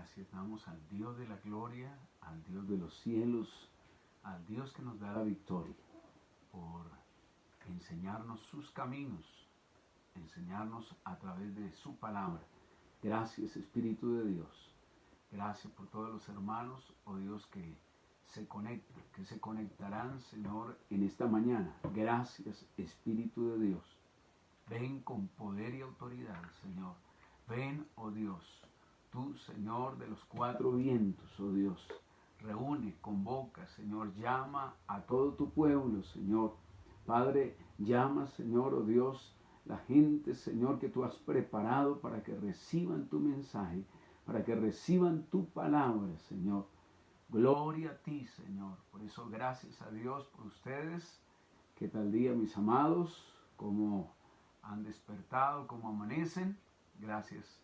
Gracias damos al Dios de la gloria, al Dios de los cielos, al Dios que nos da la victoria, por enseñarnos sus caminos, enseñarnos a través de su palabra. Gracias, Espíritu de Dios. Gracias por todos los hermanos, oh Dios, que se conectan, que se conectarán, Señor, en esta mañana. Gracias, Espíritu de Dios. Ven con poder y autoridad, Señor. Ven, oh Dios, tú, Señor, de los cuatro vientos, oh Dios. Reúne, convoca, Señor, llama a todo tu pueblo, Señor. Padre, llama, Señor, oh Dios, la gente, Señor, que tú has preparado para que reciban tu mensaje, para que reciban tu palabra, Señor. Gloria a ti, Señor. Por eso, gracias a Dios por ustedes. ¿Qué tal día, mis amados? ¿Cómo han despertado? ¿Cómo amanecen? Gracias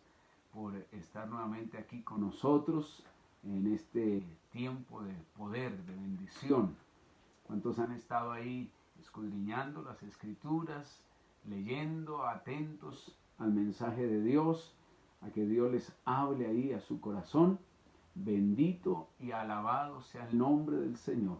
por estar nuevamente aquí con nosotros en este tiempo de poder, de bendición. ¿Cuántos han estado ahí escudriñando las Escrituras, leyendo, atentos al mensaje de Dios, a que Dios les hable ahí a su corazón? Bendito y alabado sea el nombre del Señor.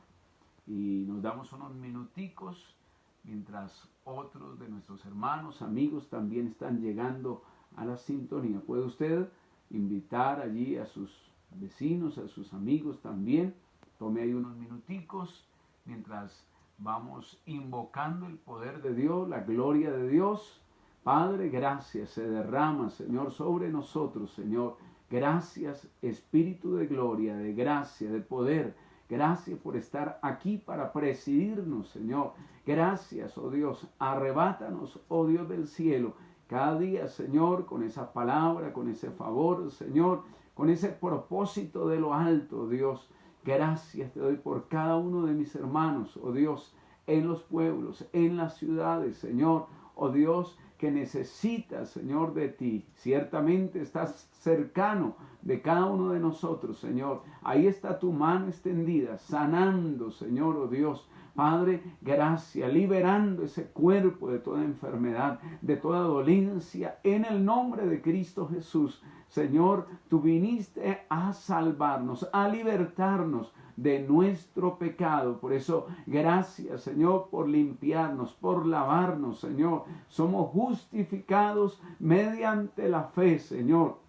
Y nos damos unos minuticos mientras otros de nuestros hermanos, amigos también están llegando a la sintonía. ¿Puede usted invitar allí a sus vecinos, a sus amigos también? Tome ahí unos minuticos mientras vamos invocando el poder de Dios, la gloria de Dios. Padre, gracias, se derrama, Señor, sobre nosotros, Señor. Gracias, Espíritu de gloria, de gracia, de poder. Gracias por estar aquí para presidirnos, Señor. Gracias, oh Dios. Arrebátanos, oh Dios del cielo, cada día, Señor, con esa palabra, con ese favor, Señor, con ese propósito de lo alto, Dios. Gracias te doy por cada uno de mis hermanos, oh Dios, en los pueblos, en las ciudades, Señor, oh Dios, que necesitas, Señor, de ti. Ciertamente estás cercano de cada uno de nosotros, Señor. Ahí está tu mano extendida, sanando, Señor, oh Dios. Padre, gracias, liberando ese cuerpo de toda enfermedad, de toda dolencia, en el nombre de Cristo Jesús. Señor, tú viniste a salvarnos, a libertarnos de nuestro pecado. Por eso, gracias, Señor, por limpiarnos, por lavarnos, Señor. Somos justificados mediante la fe, Señor.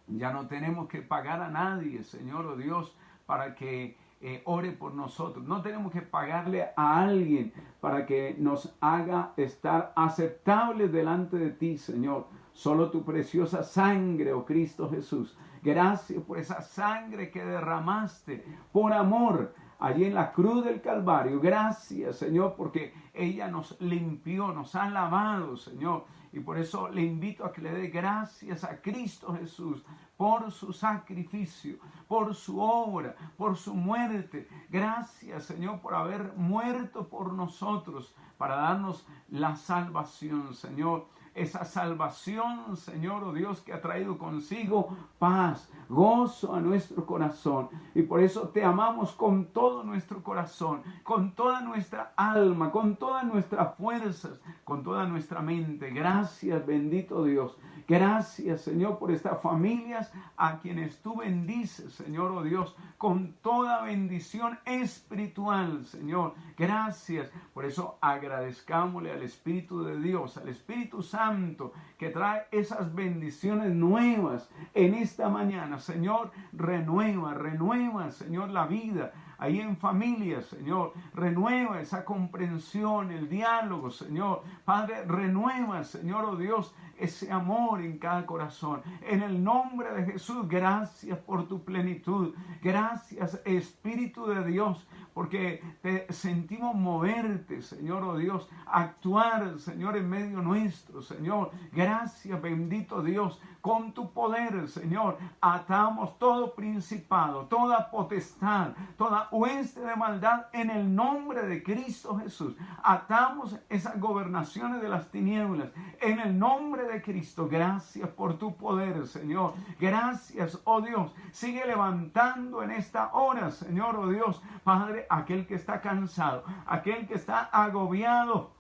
Ya no tenemos que pagar a nadie, Señor, oh Dios, para que ore por nosotros. No tenemos que pagarle a alguien para que nos haga estar aceptables delante de ti, Señor. Solo tu preciosa sangre, oh Cristo Jesús. Gracias por esa sangre que derramaste por amor allí en la cruz del Calvario. Gracias, Señor, porque ella nos limpió, nos ha lavado, Señor. Y por eso le invito a que le dé gracias a Cristo Jesús por su sacrificio, por su obra, por su muerte. Gracias, Señor, por haber muerto por nosotros para darnos la salvación, Señor. Esa salvación, Señor, oh Dios, que ha traído consigo paz, gozo a nuestro corazón. Y por eso te amamos con todo nuestro corazón, con toda nuestra alma, con todas nuestras fuerzas, con toda nuestra mente. Gracias, bendito Dios. Gracias, Señor, por estas familias a quienes tú bendices, Señor, oh Dios, con toda bendición espiritual, Señor. Gracias. Por eso agradezcámosle al Espíritu de Dios, al Espíritu Santo, que trae esas bendiciones nuevas en esta mañana. Señor, renueva, Señor, la vida ahí en familia, Señor. Renueva esa comprensión, el diálogo, Señor. Padre, renueva, Señor, oh Dios, ese amor en cada corazón. En el nombre de Jesús, gracias por tu plenitud. Gracias, Espíritu de Dios, porque te sentimos moverte, Señor, oh Dios, actuar, Señor, en medio nuestro, Señor. Gracias, bendito Dios, con tu poder, Señor, atamos todo principado, toda potestad, toda hueste de maldad en el nombre de Cristo Jesús. Atamos esas gobernaciones de las tinieblas en el nombre de Cristo. Gracias por tu poder, Señor. Gracias, oh Dios. Sigue levantando en esta hora, Señor, oh Dios, Padre, aquel que está cansado, aquel que está agobiado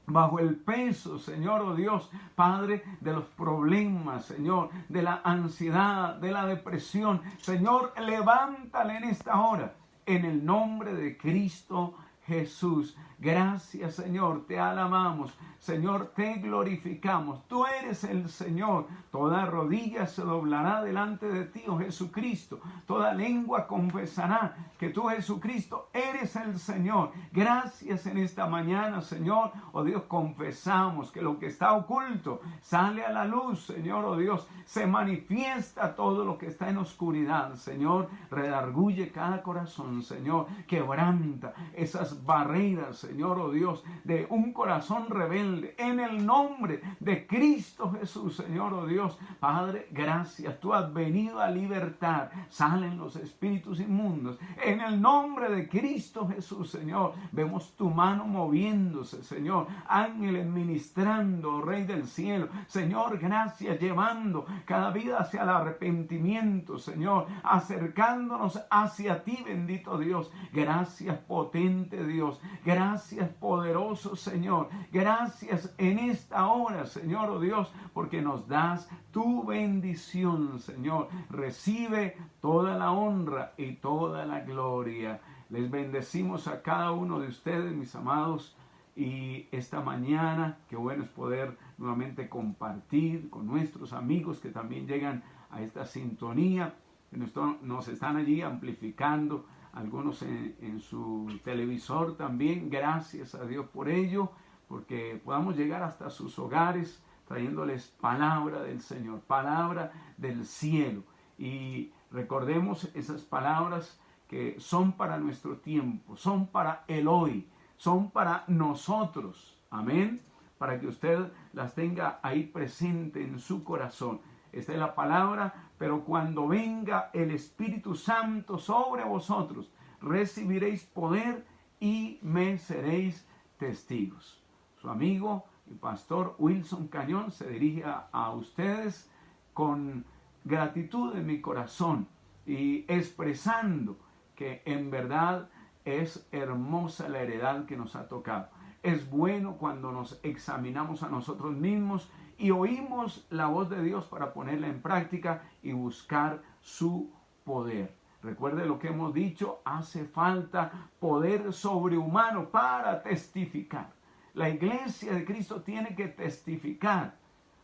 bajo el peso, Señor, oh Dios, Padre, de los problemas, Señor, de la ansiedad, de la depresión. Señor, levántale en esta hora, en el nombre de Cristo Jesús. Gracias, Señor, te alabamos, Señor, te glorificamos. Tú eres el Señor. Toda rodilla se doblará delante de ti, oh Jesucristo. Toda lengua confesará que tú, Jesucristo, eres el Señor. Gracias en esta mañana, Señor. Oh Dios, confesamos que lo que está oculto sale a la luz, Señor. Oh Dios, se manifiesta todo lo que está en oscuridad, Señor. Redarguye cada corazón, Señor. Quebranta esas barreras, Señor, oh Dios, de un corazón rebelde. En el nombre de Cristo Jesús, Señor, oh Dios. Padre, gracias. Tú has venido a libertar. Salen los espíritus inmundos. En el nombre de Cristo Jesús, Señor, vemos tu mano moviéndose, Señor. Ángeles ministrando, Rey del cielo. Señor, gracias, llevando cada vida hacia el arrepentimiento, Señor. Acercándonos hacia ti, bendito Dios. Gracias, potente Dios. Gracias, poderoso Señor. Gracias en esta hora, Señor, oh Dios, porque nos das tu bendición, Señor. Recibe toda la honra y toda la gloria. Les bendecimos a cada uno de ustedes, mis amados, y esta mañana, qué bueno es poder nuevamente compartir con nuestros amigos que también llegan a esta sintonía, que nos están allí amplificando, algunos en su televisor también. Gracias a Dios por ello, porque podamos llegar hasta sus hogares trayéndoles palabra del Señor, palabra del cielo. Y recordemos esas palabras que son para nuestro tiempo, son para el hoy, son para nosotros. Amén. Para que usted las tenga ahí presente en su corazón. Esta es la palabra: pero cuando venga el Espíritu Santo sobre vosotros, recibiréis poder y me seréis testigos. Su amigo y pastor Wilson Cañón se dirige a ustedes con gratitud en mi corazón y expresando que en verdad es hermosa la heredad que nos ha tocado. Es bueno cuando nos examinamos a nosotros mismos y oímos la voz de Dios para ponerla en práctica y buscar su poder. Recuerde lo que hemos dicho: hace falta poder sobrehumano para testificar. La iglesia de Cristo tiene que testificar.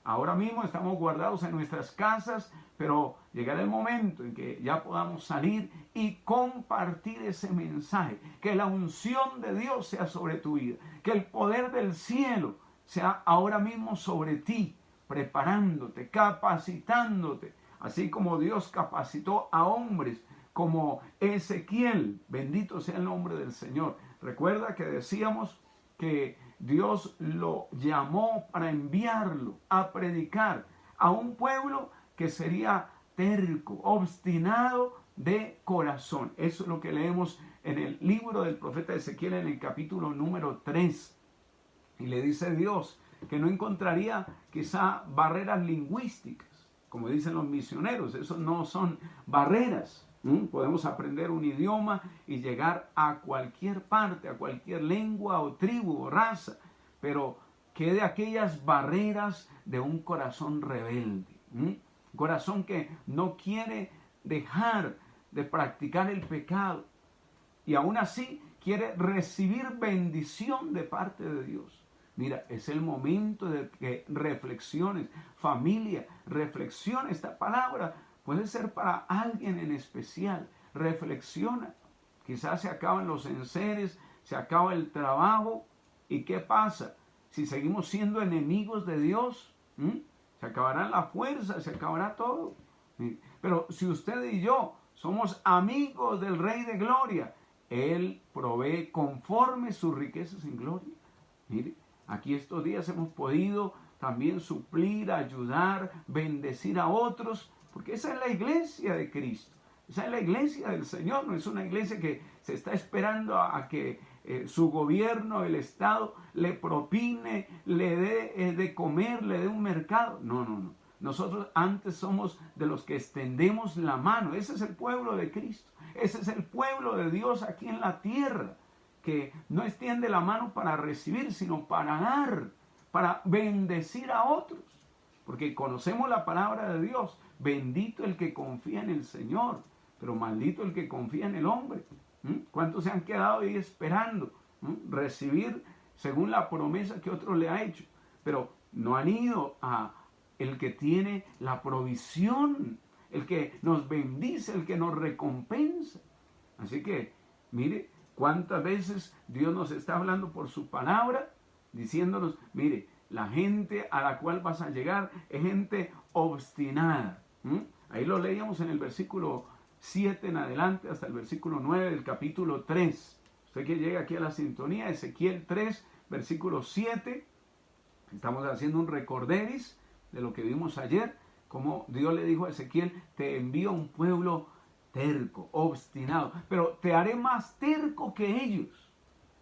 Ahora mismo estamos guardados en nuestras casas, pero llegará el momento en que ya podamos salir y compartir ese mensaje. Que la unción de Dios sea sobre tu vida. Que el poder del cielo sea ahora mismo sobre ti, preparándote, capacitándote. Así como Dios capacitó a hombres como Ezequiel. Bendito sea el nombre del Señor. Recuerda que decíamos que Dios lo llamó para enviarlo a predicar a un pueblo que sería terco, obstinado de corazón. Eso es lo que leemos en el libro del profeta Ezequiel, en el capítulo número 3. Y le dice Dios que no encontraría quizá barreras lingüísticas, como dicen los misioneros. Eso no son barreras. Podemos aprender un idioma y llegar a cualquier parte, a cualquier lengua o tribu o raza, pero que de aquellas barreras de un corazón rebelde, un corazón que no quiere dejar de practicar el pecado y aún así quiere recibir bendición de parte de Dios. Mira, es el momento de que reflexiones, familia, reflexiona esta palabra. Puede ser para alguien en especial. Reflexiona. Quizás se acaban los enseres, se acaba el trabajo. ¿Y qué pasa? Si seguimos siendo enemigos de Dios, se acabará la fuerza, se acabará todo. Pero si usted y yo somos amigos del Rey de Gloria, Él provee conforme sus riquezas en gloria. Mire, aquí estos días hemos podido también suplir, ayudar, bendecir a otros, porque esa es la iglesia de Cristo, esa es la iglesia del Señor. No es una iglesia que se está esperando a que su gobierno, el Estado, le propine, le dé de comer, le dé un mercado. No, no, no. Nosotros antes somos de los que extendemos la mano. Ese es el pueblo de Cristo. Ese es el pueblo de Dios aquí en la tierra. que no extiende la mano para recibir, sino para dar, para bendecir a otros. Porque conocemos la palabra de Dios. Bendito el que confía en el Señor, pero maldito el que confía en el hombre. ¿Cuántos se han quedado ahí esperando recibir según la promesa que otro le ha hecho? Pero no han ido a el que tiene la provisión, el que nos bendice, el que nos recompensa. Así que, mire, cuántas veces Dios nos está hablando por su palabra, diciéndonos, mire, la gente a la cual vas a llegar es gente obstinada. Ahí lo leíamos en el versículo 7 en adelante hasta el versículo 9 del capítulo 3. Usted que llega aquí a la sintonía, Ezequiel 3, versículo 7. Estamos haciendo un recorderis de lo que vimos ayer, como Dios le dijo a Ezequiel, te envío un pueblo terco, obstinado, pero te haré más terco que ellos.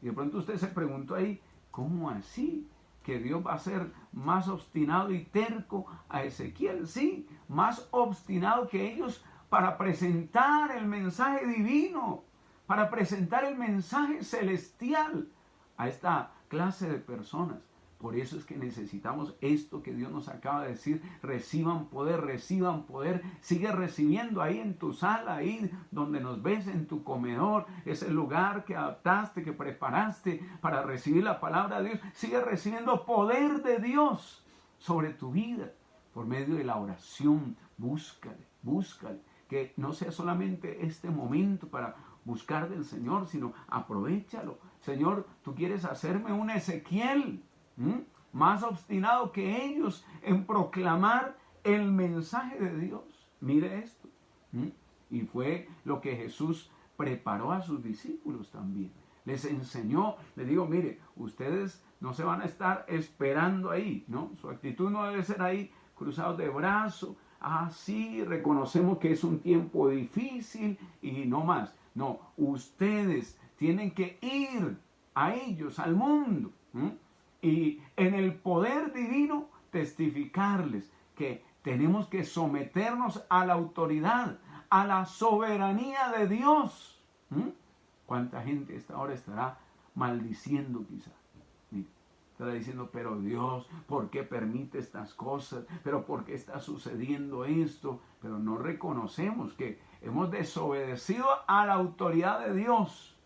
Y de pronto usted se preguntó ahí, ¿cómo así? ¿Que Dios va a ser más obstinado y terco a Ezequiel? Sí, más obstinado que ellos para presentar el mensaje divino, para presentar el mensaje celestial a esta clase de personas. Por eso es que necesitamos esto que Dios nos acaba de decir, reciban poder, sigue recibiendo ahí en tu sala, ahí donde nos ves en tu comedor, ese lugar que adaptaste, que preparaste para recibir la palabra de Dios, sigue recibiendo poder de Dios sobre tu vida, por medio de la oración, búscale, que no sea solamente este momento para buscar del Señor, sino aprovechalo. Señor, tú quieres hacerme un Ezequiel, más obstinado que ellos en proclamar el mensaje de Dios. Mire esto. Y fue lo que Jesús preparó a sus discípulos también. Les enseñó, les digo, mire, ustedes no se van a estar esperando ahí, ¿no? Su actitud no debe ser ahí cruzados de brazos. Sí, reconocemos que es un tiempo difícil y no más. No, ustedes tienen que ir a ellos, al mundo, y en el poder divino testificarles que tenemos que someternos a la autoridad, a la soberanía de Dios. ¿Cuánta gente a esta hora estará maldiciendo quizá? Estará diciendo, pero Dios, ¿por qué permite estas cosas? ¿Pero por qué está sucediendo esto? Pero no reconocemos que hemos desobedecido a la autoridad de Dios.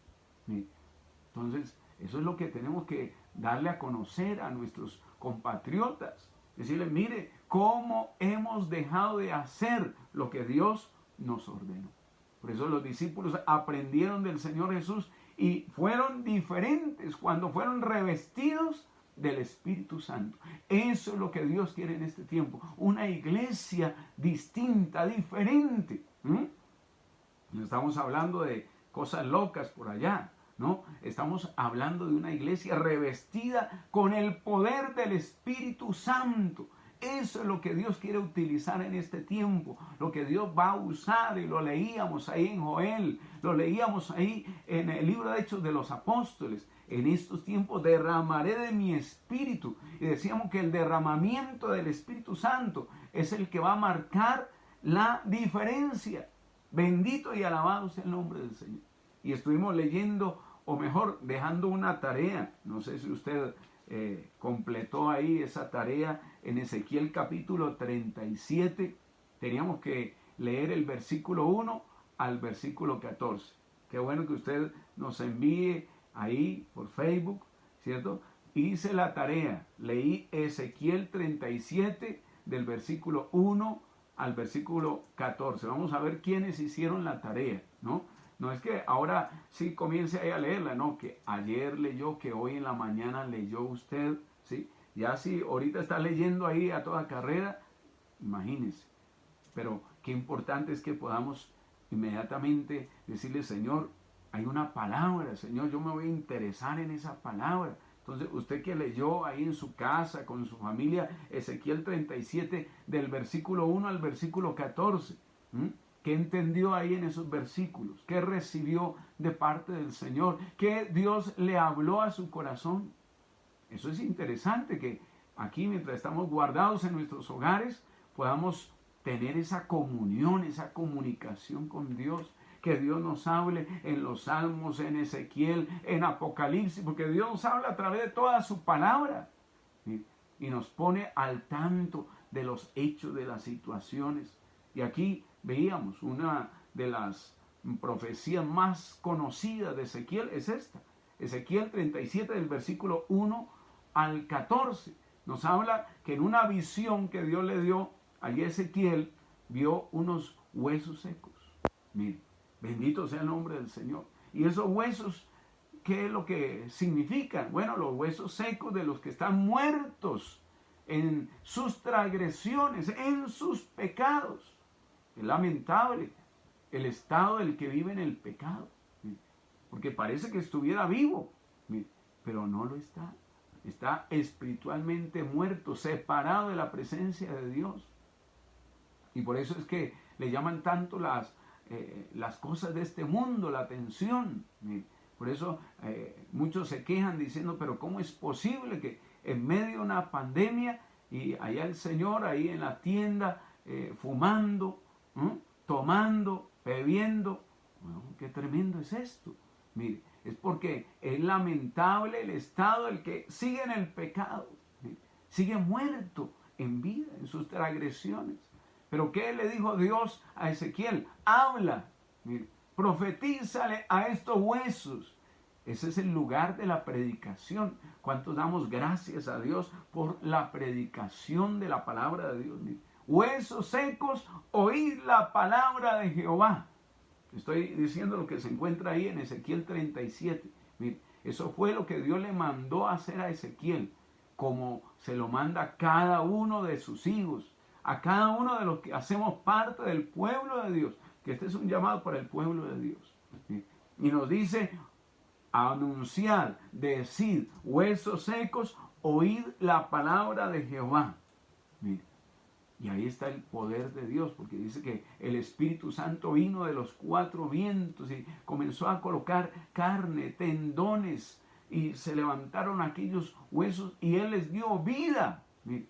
Entonces, eso es lo que tenemos que darle a conocer a nuestros compatriotas. Decirles, mire, cómo hemos dejado de hacer lo que Dios nos ordenó. Por eso los discípulos aprendieron del Señor Jesús y fueron diferentes cuando fueron revestidos del Espíritu Santo. Eso es lo que Dios quiere en este tiempo. Una iglesia distinta, diferente. No estamos hablando de cosas locas por allá, ¿no? Estamos hablando de una iglesia revestida con el poder del Espíritu Santo. Eso es lo que Dios quiere utilizar en este tiempo, lo que Dios va a usar, y lo leíamos ahí en Joel, lo leíamos ahí en el libro de Hechos de los Apóstoles. En estos tiempos derramaré de mi espíritu. Y decíamos que el derramamiento del Espíritu Santo es el que va a marcar la diferencia. Bendito y alabado sea el nombre del Señor. Y estuvimos leyendo, o mejor, dejando una tarea. No sé si usted completó ahí esa tarea en Ezequiel capítulo 37. Teníamos que leer el versículo 1 al versículo 14. Qué bueno que usted nos envíe ahí por Facebook, ¿cierto? Hice la tarea, leí Ezequiel 37 del versículo 1 al versículo 14. Vamos a ver quiénes hicieron la tarea, ¿no? No es que ahora sí comience ahí a leerla, no, que ayer leyó, que hoy en la mañana leyó usted, ¿sí? Ya si ahorita está leyendo ahí a toda carrera, imagínense. Pero qué importante es que podamos inmediatamente decirle, Señor, hay una palabra, Señor, yo me voy a interesar en esa palabra. Entonces, usted que leyó ahí en su casa, con su familia, Ezequiel 37, del versículo 1 al versículo 14, ¿qué entendió ahí en esos versículos? ¿Qué recibió de parte del Señor? ¿Qué Dios le habló a su corazón? Eso es interesante, que aquí, mientras estamos guardados en nuestros hogares, podamos tener esa comunión, esa comunicación con Dios, que Dios nos hable en los Salmos, en Ezequiel, en Apocalipsis, porque Dios nos habla a través de toda su palabra y nos pone al tanto de los hechos, de las situaciones. Y aquí veíamos una de las profecías más conocidas de Ezequiel, es esta. Ezequiel 37 del versículo 1 al 14. Nos habla que en una visión que Dios le dio a Ezequiel, vio unos huesos secos. Mire, bendito sea el nombre del Señor. Y esos huesos, ¿qué es lo que significan? Bueno, los huesos secos de los que están muertos en sus transgresiones, en sus pecados. Es lamentable el estado del que vive en el pecado, porque parece que estuviera vivo, pero no lo está. Está espiritualmente muerto, separado de la presencia de Dios. Y por eso es que le llaman tanto las cosas de este mundo, la atención. Por eso muchos se quejan diciendo, pero ¿cómo es posible que en medio de una pandemia y allá el Señor ahí en la tienda fumando, tomando, bebiendo? Bueno, qué tremendo es esto. Mire, es porque es lamentable el estado del que sigue en el pecado, sigue muerto en vida, en sus transgresiones. Pero ¿qué le dijo Dios a Ezequiel? Habla, mire, profetízale a estos huesos. Ese es el lugar de la predicación. ¿Cuántos damos gracias a Dios por la predicación de la palabra de Dios? Mire, huesos secos, oíd la palabra de Jehová. Estoy diciendo lo que se encuentra ahí en Ezequiel 37. Mire, eso fue lo que Dios le mandó a hacer a Ezequiel, como se lo manda a cada uno de sus hijos, a cada uno de los que hacemos parte del pueblo de Dios, que este es un llamado para el pueblo de Dios. ¿Sí? Y nos dice, anunciar, decid, huesos secos, oíd la palabra de Jehová. Mire, y ahí está el poder de Dios, porque dice que el Espíritu Santo vino de los cuatro vientos y comenzó a colocar carne, tendones, y se levantaron aquellos huesos y Él les dio vida. Mire,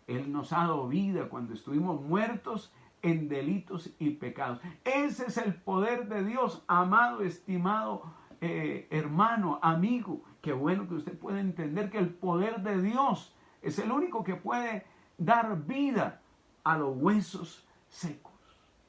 Él nos ha dado vida cuando estuvimos muertos en delitos y pecados. Ese es el poder de Dios, amado, estimado hermano, amigo. Qué bueno que usted puede entender que el poder de Dios es el único que puede dar vida a los huesos secos.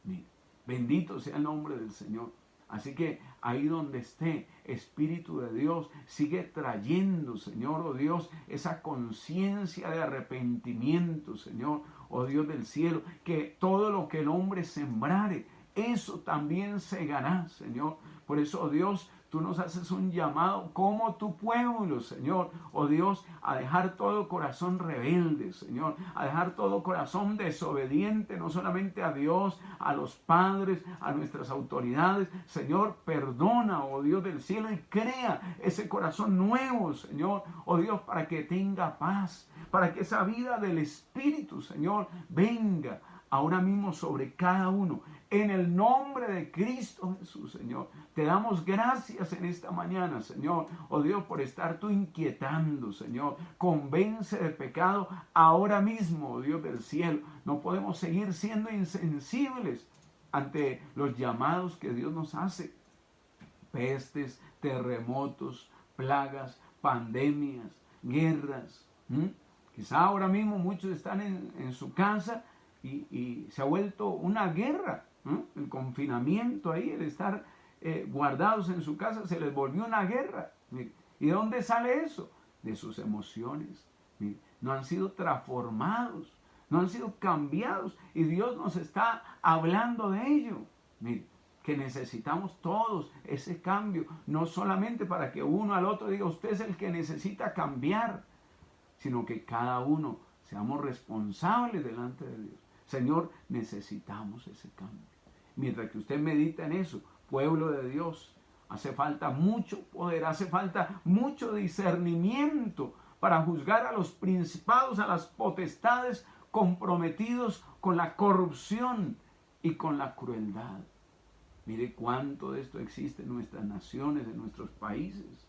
Mire, bendito sea el nombre del Señor. Así que ahí donde esté, Espíritu de Dios, sigue trayendo, Señor, oh Dios, esa conciencia de arrepentimiento, Señor, oh Dios del cielo, que todo lo que el hombre sembrare, eso también segará, Señor. Por eso, oh Dios, tú nos haces un llamado como tu pueblo, Señor, oh Dios, a dejar todo corazón rebelde, Señor, a dejar todo corazón desobediente, no solamente a Dios, a los padres, a nuestras autoridades. Señor, perdona, oh Dios del cielo, y crea ese corazón nuevo, Señor, oh Dios, para que tenga paz, para que esa vida del Espíritu, Señor, venga ahora mismo sobre cada uno. En el nombre de Cristo Jesús, Señor, te damos gracias en esta mañana, Señor, oh Dios, por estar tú inquietando, Señor. Convence de pecado ahora mismo, oh Dios del cielo. No podemos seguir siendo insensibles ante los llamados que Dios nos hace. Pestes, terremotos, plagas, pandemias, guerras. Quizá ahora mismo muchos están en su casa y se ha vuelto una guerra. El confinamiento ahí, el estar guardados en su casa, se les volvió una guerra. ¿Y de dónde sale eso? De sus emociones. No han sido transformados, no han sido cambiados, y Dios nos está hablando de ello. Que necesitamos todos ese cambio, no solamente para que uno al otro diga, usted es el que necesita cambiar, sino que cada uno seamos responsables delante de Dios. Señor, necesitamos ese cambio. Mientras que usted medita en eso, pueblo de Dios, hace falta mucho poder, hace falta mucho discernimiento para juzgar a los principados, a las potestades comprometidos con la corrupción y con la crueldad. Mire cuánto de esto existe en nuestras naciones, en nuestros países.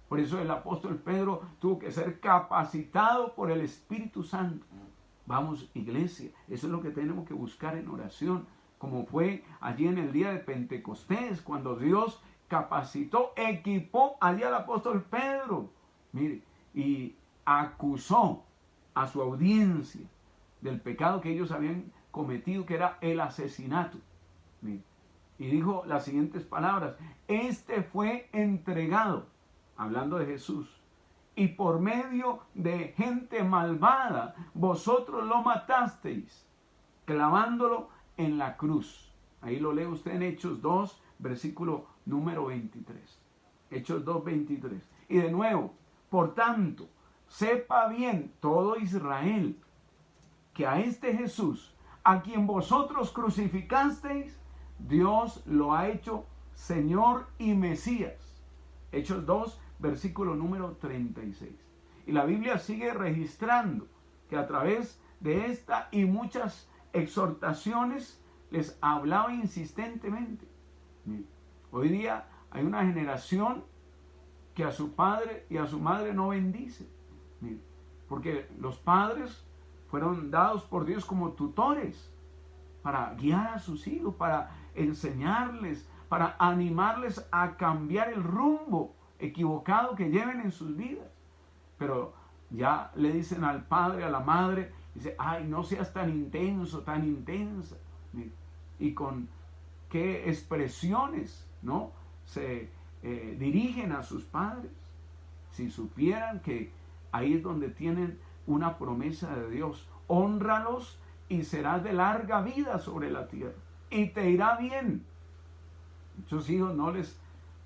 Por eso el apóstol Pedro tuvo que ser capacitado por el Espíritu Santo. Vamos, iglesia, eso es lo que tenemos que buscar en oración. como fue allí en el día de Pentecostés, cuando Dios capacitó, equipó allí al apóstol Pedro, mire, y acusó a su audiencia del pecado que ellos habían cometido, que era el asesinato. Mire, y dijo las siguientes palabras: este fue entregado, hablando de Jesús, y por medio de gente malvada vosotros lo matasteis, clavándolo en la cruz. Ahí lo lee usted en Hechos 2, versículo número 23. Hechos 2, 23. Y de nuevo, por tanto, sepa bien todo Israel que a este Jesús, a quien vosotros crucificasteis, Dios lo ha hecho Señor y Mesías. Hechos 2, versículo número 36. Y la Biblia sigue registrando que a través de esta y muchas exhortaciones les hablaba insistentemente. Hoy día hay una generación que a su padre y a su madre no bendice, porque los padres fueron dados por Dios como tutores para guiar a sus hijos, para enseñarles, para animarles a cambiar el rumbo equivocado que lleven en sus vidas. Pero ya le dicen al padre, a la madre, dice: ay, no seas tan intenso, tan intensa. Y con qué expresiones, ¿no?, se dirigen a sus padres. Si supieran que ahí es donde tienen una promesa de Dios: hónralos y serás de larga vida sobre la tierra y te irá bien. Muchos hijos no les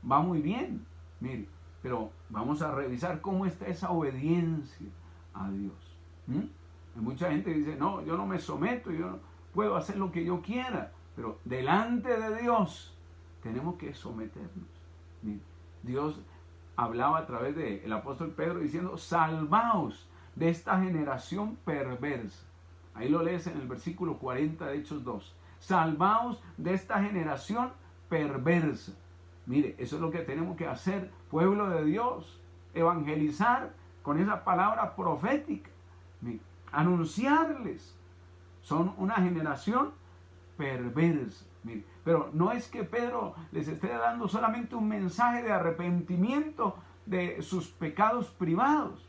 va muy bien, mire, pero vamos a revisar cómo está esa obediencia a Dios. Hay mucha gente que dice: no, yo no me someto, yo no puedo hacer lo que yo quiera. Pero delante de Dios tenemos que someternos. Mire, Dios hablaba a través del apóstol Pedro diciendo: salvaos de esta generación perversa. Ahí lo lees en el versículo 40 de Hechos 2. Salvaos de esta generación perversa. Mire, eso es lo que tenemos que hacer, pueblo de Dios. Evangelizar con esa palabra profética. Mire, anunciarles. Son una generación perversa. Mire, pero no es que Pedro les esté dando solamente un mensaje de arrepentimiento de sus pecados privados.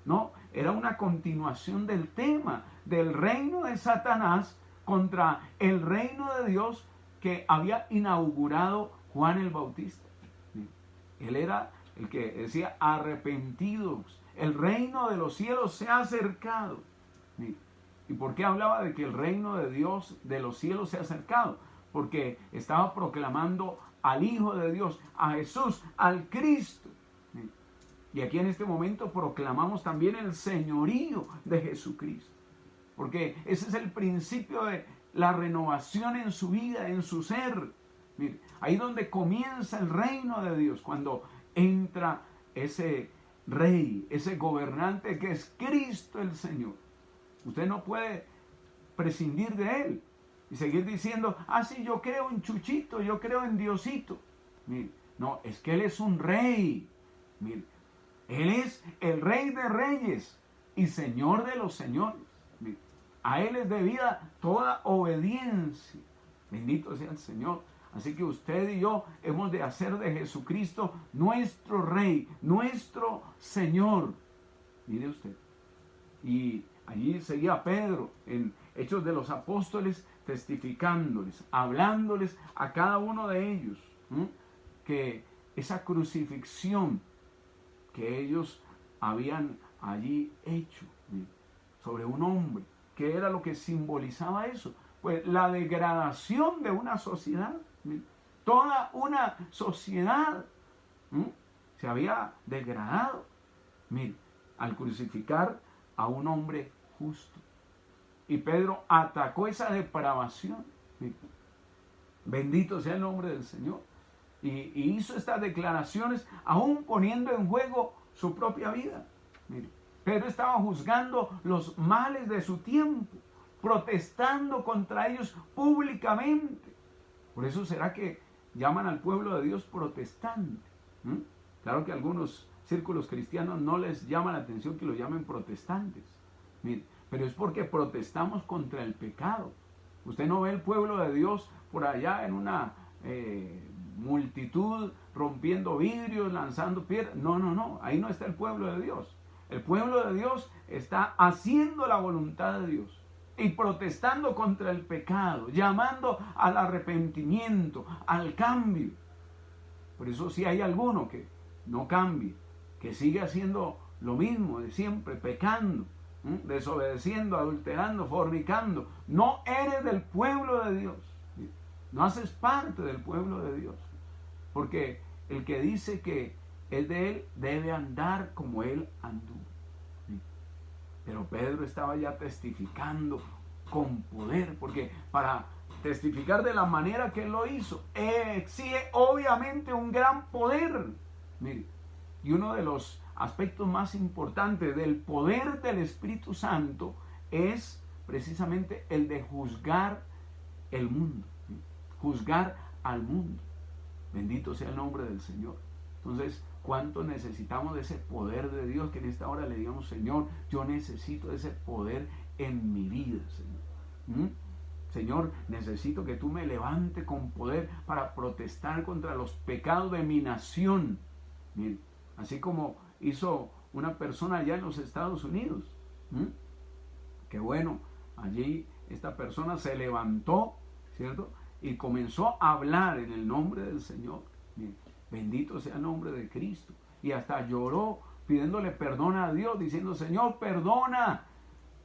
No, era una continuación del tema del reino de Satanás contra el reino de Dios que había inaugurado Juan el Bautista. Él era el que decía: arrepentidos, el reino de los cielos se ha acercado. ¿Y por qué hablaba de que el reino de Dios, de los cielos, se ha acercado? Porque estaba proclamando al Hijo de Dios, a Jesús, al Cristo. Y aquí en este momento proclamamos también el señorío de Jesucristo. Porque ese es el principio de la renovación en su vida, en su ser. Mire, ahí donde comienza el reino de Dios, cuando entra ese rey, ese gobernante que es Cristo el Señor. Usted no puede prescindir de Él y seguir diciendo: ah, sí, yo creo en Chuchito, yo creo en Diosito. Mire, no, es que Él es un rey. Mire, Él es el Rey de Reyes y Señor de los señores. Mire, a Él es debida toda obediencia. Bendito sea el Señor. Así que usted y yo hemos de hacer de Jesucristo nuestro Rey, nuestro Señor. Mire usted. Y allí seguía Pedro en Hechos de los Apóstoles, testificándoles, hablándoles a cada uno de ellos, que esa crucifixión que ellos habían allí hecho sobre un hombre, ¿qué era lo que simbolizaba eso? Pues la degradación de una sociedad. Toda una sociedad se había degradado, al crucificar a un hombre justo. Y Pedro atacó esa depravación. Bendito sea el nombre del Señor. Y hizo estas declaraciones aún poniendo en juego su propia vida. Pedro estaba juzgando los males de su tiempo, protestando contra ellos públicamente. Por eso será que llaman al pueblo de Dios protestante. Claro que algunos círculos cristianos no les llama la atención que lo llamen protestantes. Pero es porque protestamos contra el pecado. Usted no ve el pueblo de Dios por allá en una multitud rompiendo vidrios, lanzando piedras. No, no, no, ahí no está el pueblo de Dios. El pueblo de Dios está haciendo la voluntad de Dios y protestando contra el pecado, llamando al arrepentimiento, al cambio. Por eso si hay alguno que no cambie, que sigue haciendo lo mismo de siempre, pecando, desobedeciendo, adulterando, fornicando, no eres del pueblo de Dios. No haces parte del pueblo de Dios. Porque el que dice que es de Él debe andar como Él anduvo. Pero Pedro estaba ya testificando con poder, porque para testificar de la manera que Él lo hizo, exige obviamente un gran poder. Mire, y uno de los aspectos más importantes del poder del Espíritu Santo es precisamente el de juzgar el mundo, juzgar al mundo. Bendito sea el nombre del Señor. Entonces, ¿cuánto necesitamos de ese poder de Dios? Que en esta hora le digamos, Señor, yo necesito de ese poder en mi vida, Señor. Señor, necesito que tú me levantes con poder para protestar contra los pecados de mi nación. Mire, así como hizo una persona allá en los Estados Unidos. Qué bueno, allí esta persona se levantó, ¿cierto? Y comenzó a hablar en el nombre del Señor. Mire, bendito sea el nombre de Cristo. Y hasta lloró pidiéndole perdón a Dios, diciendo, Señor, perdona,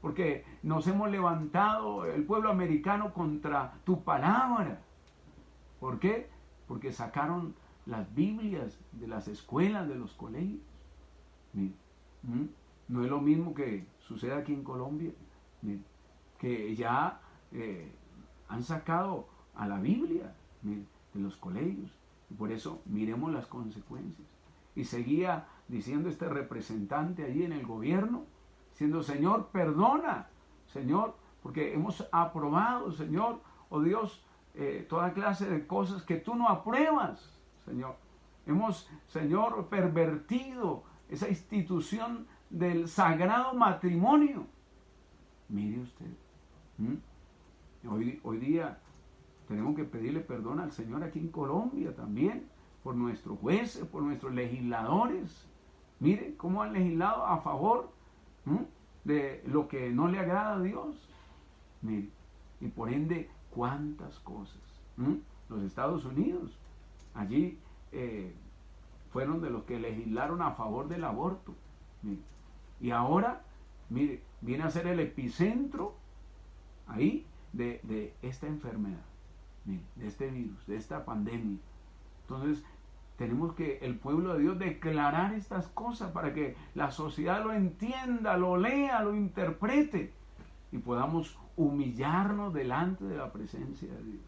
porque nos hemos levantado el pueblo americano contra tu palabra. ¿Por qué? Porque sacaron las Biblias de las escuelas, de los colegios. Mire, no es lo mismo que sucede aquí en Colombia. Mire, que ya han sacado a la Biblia, mire, de los colegios. Y por eso miremos las consecuencias. Y seguía diciendo este representante allí en el gobierno, diciendo, Señor, perdona, Señor, porque hemos aprobado, Señor, oh Dios, toda clase de cosas que tú no apruebas, Señor. Hemos, Señor, pervertido esa institución del sagrado matrimonio. Mire usted, hoy día tenemos que pedirle perdón al Señor aquí en Colombia también, por nuestros jueces, por nuestros legisladores. Mire cómo han legislado a favor de lo que no le agrada a Dios. Mire, y por ende, cuántas cosas. Los Estados Unidos, allí fueron de los que legislaron a favor del aborto. Mire, y ahora, mire, viene a ser el epicentro ahí de esta enfermedad, mire, de este virus, de esta pandemia. Entonces, tenemos que el pueblo de Dios declarar estas cosas para que la sociedad lo entienda, lo lea, lo interprete y podamos humillarnos delante de la presencia de Dios.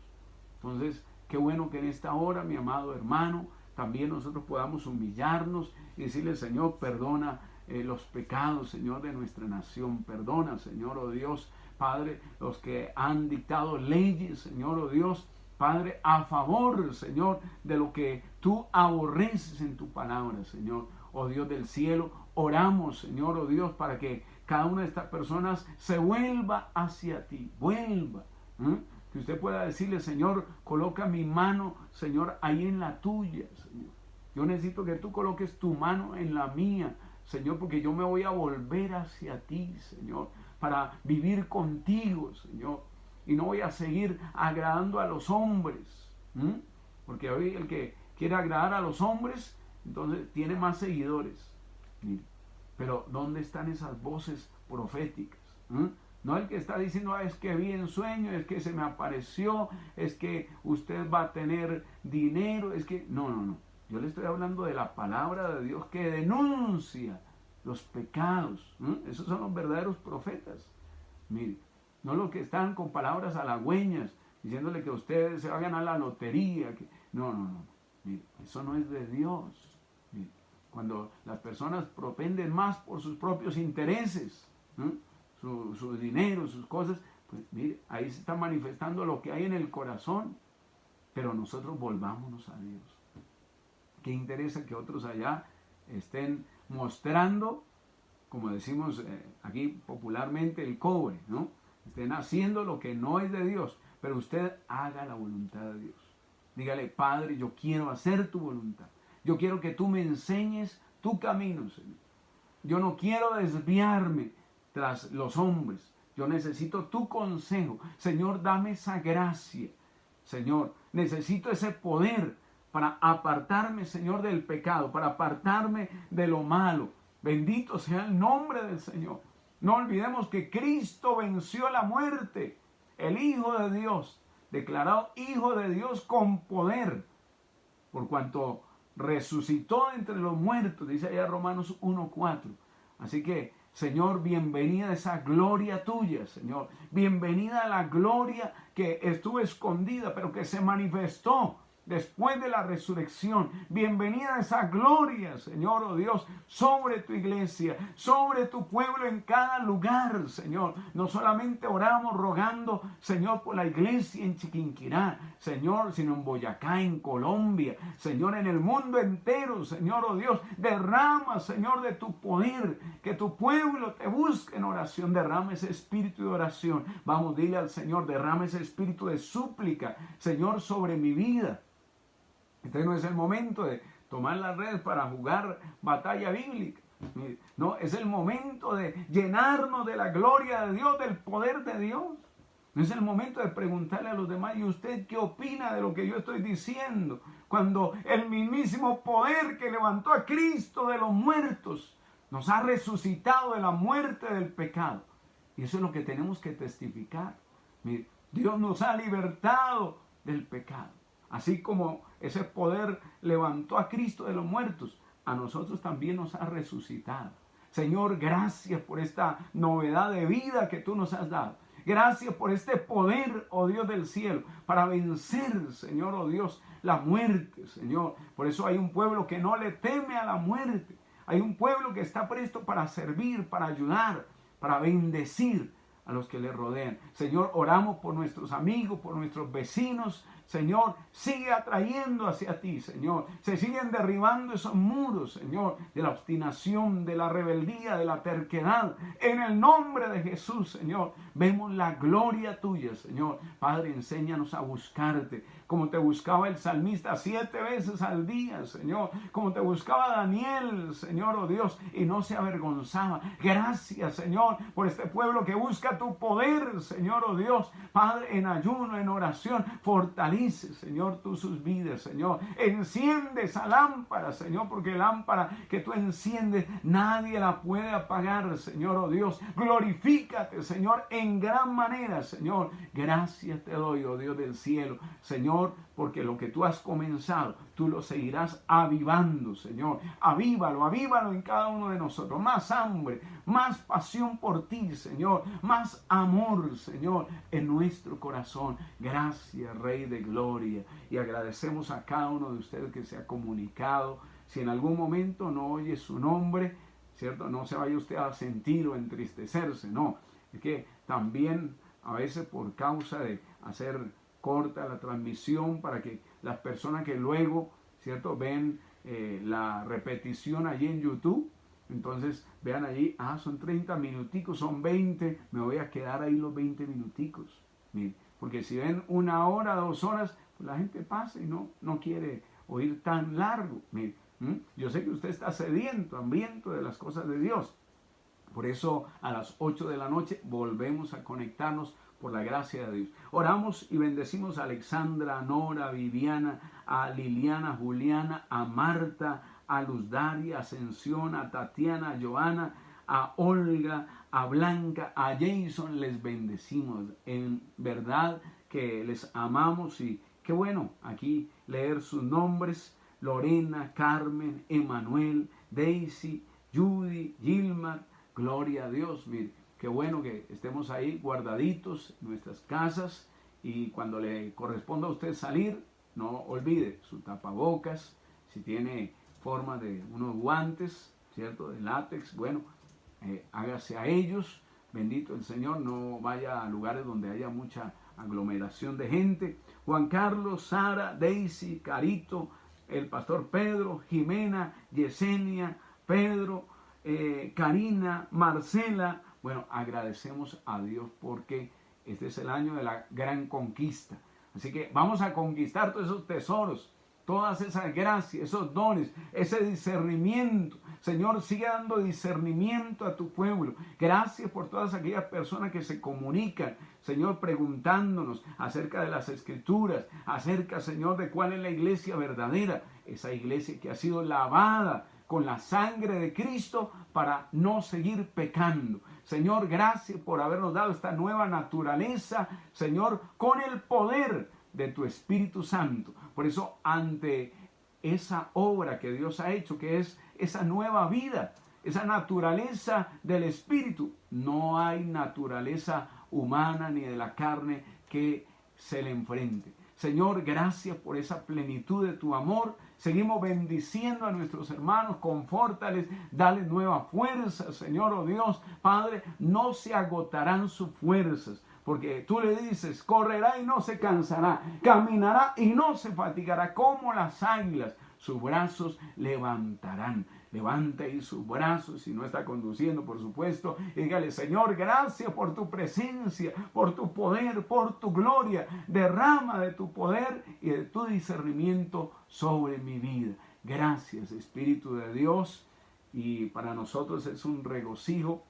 Entonces, qué bueno que en esta hora, mi amado hermano, también nosotros podamos humillarnos y decirle, Señor, perdona los pecados, Señor, de nuestra nación. Perdona, Señor, oh Dios, Padre, los que han dictado leyes, Señor, oh Dios, Padre, a favor, Señor, de lo que tú aborreces en tu palabra, Señor. Oh Dios del cielo, oramos, Señor, oh Dios, para que cada una de estas personas se vuelva hacia ti, vuelva. Que usted pueda decirle, Señor, coloca mi mano, Señor, ahí en la tuya, Señor. Yo necesito que tú coloques tu mano en la mía, Señor, porque yo me voy a volver hacia ti, Señor, para vivir contigo, Señor. Y no voy a seguir agradando a los hombres. Porque hoy el que quiere agradar a los hombres, entonces tiene más seguidores. Mire, pero ¿dónde están esas voces proféticas? No el que está diciendo, es que vi en sueño, es que se me apareció, es que usted va a tener dinero, es que... No, no, no. Yo le estoy hablando de la palabra de Dios que denuncia los pecados. Esos son los verdaderos profetas. Mire, no los que están con palabras halagüeñas, diciéndole que ustedes se va a ganar la lotería. Que... No, no, no. Mire, eso no es de Dios. Mire, cuando las personas propenden más por sus propios intereses, su dinero, sus cosas, pues mire, ahí se está manifestando lo que hay en el corazón. Pero nosotros volvámonos a Dios. ¿Qué interesa que otros allá estén mostrando, como decimos aquí popularmente, el cobre, ¿no? estén haciendo lo que no es de Dios, pero usted haga la voluntad de Dios. Dígale, Padre, yo quiero hacer tu voluntad. Yo quiero que tú me enseñes tu camino, Señor. Yo no quiero desviarme tras los hombres. Yo necesito tu consejo. Señor, dame esa gracia. Señor, necesito ese poder para apartarme, Señor, del pecado, para apartarme de lo malo. Bendito sea el nombre del Señor. No olvidemos que Cristo venció la muerte. El Hijo de Dios, declarado Hijo de Dios con poder, por cuanto resucitó entre los muertos, dice allá Romanos 1:4. Así que, Señor, bienvenida a esa gloria tuya, Señor. Bienvenida a la gloria que estuvo escondida, pero que se manifestó después de la resurrección. Bienvenida a esa gloria, Señor, oh Dios, sobre tu iglesia, sobre tu pueblo en cada lugar, Señor. No solamente oramos rogando, Señor, por la iglesia en Chiquinquirá, Señor, sino en Boyacá, en Colombia, Señor, en el mundo entero, Señor, oh Dios. Derrama, Señor, de tu poder, que tu pueblo te busque en oración. Derrama ese espíritu de oración. Vamos, dile al Señor, derrama ese espíritu de súplica, Señor, sobre mi vida. Este no es el momento de tomar las redes para jugar batalla bíblica. No, es el momento de llenarnos de la gloria de Dios, del poder de Dios. No es el momento de preguntarle a los demás, ¿y usted qué opina de lo que yo estoy diciendo? Cuando el mismísimo poder que levantó a Cristo de los muertos nos ha resucitado de la muerte del pecado. Y eso es lo que tenemos que testificar. Mire, Dios nos ha libertado del pecado. Así como ese poder levantó a Cristo de los muertos, a nosotros también nos ha resucitado. Señor, gracias por esta novedad de vida que tú nos has dado. Gracias por este poder, oh Dios del cielo, para vencer, Señor, oh Dios, la muerte, Señor. Por eso hay un pueblo que no le teme a la muerte. Hay un pueblo que está presto para servir, para ayudar, para bendecir a los que le rodean. Señor, oramos por nuestros amigos, por nuestros vecinos. Señor, sigue atrayendo hacia ti, Señor. Se siguen derribando esos muros, Señor, de la obstinación, de la rebeldía, de la terquedad. En el nombre de Jesús, Señor, vemos la gloria tuya, Señor. Padre, enséñanos a buscarte, como te buscaba el salmista 7 veces al día, Señor. Como te buscaba Daniel, Señor, oh Dios, y no se avergonzaba. Gracias, Señor, por este pueblo que busca tu poder, Señor, oh Dios. Padre, en ayuno, en oración, fortalece, Señor, tú sus vidas, Señor. Enciende esa lámpara, Señor, porque lámpara que tú enciendes, nadie la puede apagar, Señor, oh Dios. Glorifícate, Señor, en gran manera, Señor. Gracias te doy, oh Dios del cielo, Señor, porque lo que tú has comenzado, tú lo seguirás avivando, Señor. Avívalo, avívalo en cada uno de nosotros. Más hambre, más pasión por ti, Señor. Más amor, Señor, en nuestro corazón. Gracias, Rey de Gloria. Y agradecemos a cada uno de ustedes que se ha comunicado. Si en algún momento no oye su nombre, ¿cierto? No se vaya usted a sentir o entristecerse, no. Es que también a veces por causa de hacer corta la transmisión para que las personas que luego, ¿cierto?, ven la repetición allí en YouTube, entonces vean allí, son 30 minuticos, son 20, me voy a quedar ahí los 20 minuticos. Miren, porque si ven 1 hora, 2 horas, pues la gente pasa y no quiere oír tan largo. Miren, yo sé que usted está sediento, hambriento de las cosas de Dios. Por eso a las 8 de la noche volvemos a conectarnos por la gracia de Dios. Oramos y bendecimos a Alexandra, a Nora, a Viviana, a Liliana, a Juliana, a Marta, a Luz Daria, a Ascensión, a Tatiana, a Joana, a Olga, a Blanca, a Jason. Les bendecimos. En verdad que les amamos y qué bueno aquí leer sus nombres. Lorena, Carmen, Emanuel, Daisy, Judy, Gilmar. Gloria a Dios. Mire, qué bueno que estemos ahí guardaditos en nuestras casas, y cuando le corresponda a usted salir, no olvide su tapabocas, si tiene forma de unos guantes, ¿cierto?, de látex, bueno, hágase a ellos. Bendito el Señor, no vaya a lugares donde haya mucha aglomeración de gente. Juan Carlos, Sara, Daisy, Carito, el pastor Pedro, Jimena, Yesenia, Pedro, Karina, Marcela. Bueno, agradecemos a Dios porque Este es el año de la gran conquista. Así que vamos a conquistar todos esos tesoros, todas esas gracias, esos dones, ese discernimiento. Señor, sigue dando discernimiento a tu pueblo. Gracias por todas aquellas personas que se comunican, Señor, preguntándonos acerca de las Escrituras, acerca, Señor, de cuál es la iglesia verdadera, esa iglesia que ha sido lavada con la sangre de Cristo para no seguir pecando. Señor, gracias por habernos dado esta nueva naturaleza, Señor, con el poder de tu Espíritu Santo. Por eso, ante esa obra que Dios ha hecho, que es esa nueva vida, esa naturaleza del Espíritu, no hay naturaleza humana ni de la carne que se le enfrente. Señor, gracias por esa plenitud de tu amor. Seguimos bendiciendo a nuestros hermanos, confórtales, dale nueva fuerza, Señor, oh Dios. Padre, no se agotarán sus fuerzas, porque tú le dices, correrá y no se cansará, caminará y no se fatigará, como las águilas, sus brazos levantarán. Levanta ahí sus brazos, si no está conduciendo, por supuesto, y dígale, Señor, gracias por tu presencia, por tu poder, por tu gloria. Derrama de tu poder y de tu discernimiento sobre mi vida. Gracias, Espíritu de Dios, y para nosotros es un regocijo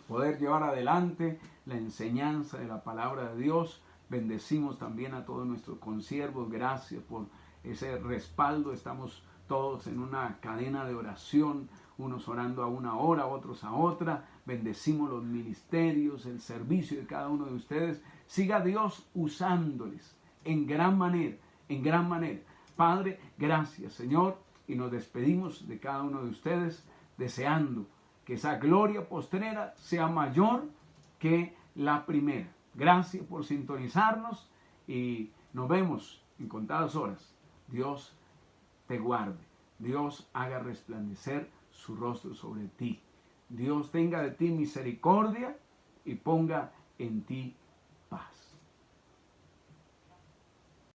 poder llevar adelante la enseñanza de la palabra de Dios. Bendecimos también a todos nuestros consiervos. Gracias por ese respaldo. Estamos todos en una cadena de oración, unos orando a una hora, otros a otra. Bendecimos los ministerios, el servicio de cada uno de ustedes. Siga Dios usándoles en gran manera, en gran manera. Padre, gracias, Señor, y nos despedimos de cada uno de ustedes deseando que esa gloria postrera sea mayor que la primera. Gracias por sintonizarnos y nos vemos en contadas horas. Dios te guarde. Dios haga resplandecer su rostro sobre ti. Dios tenga de ti misericordia y ponga en ti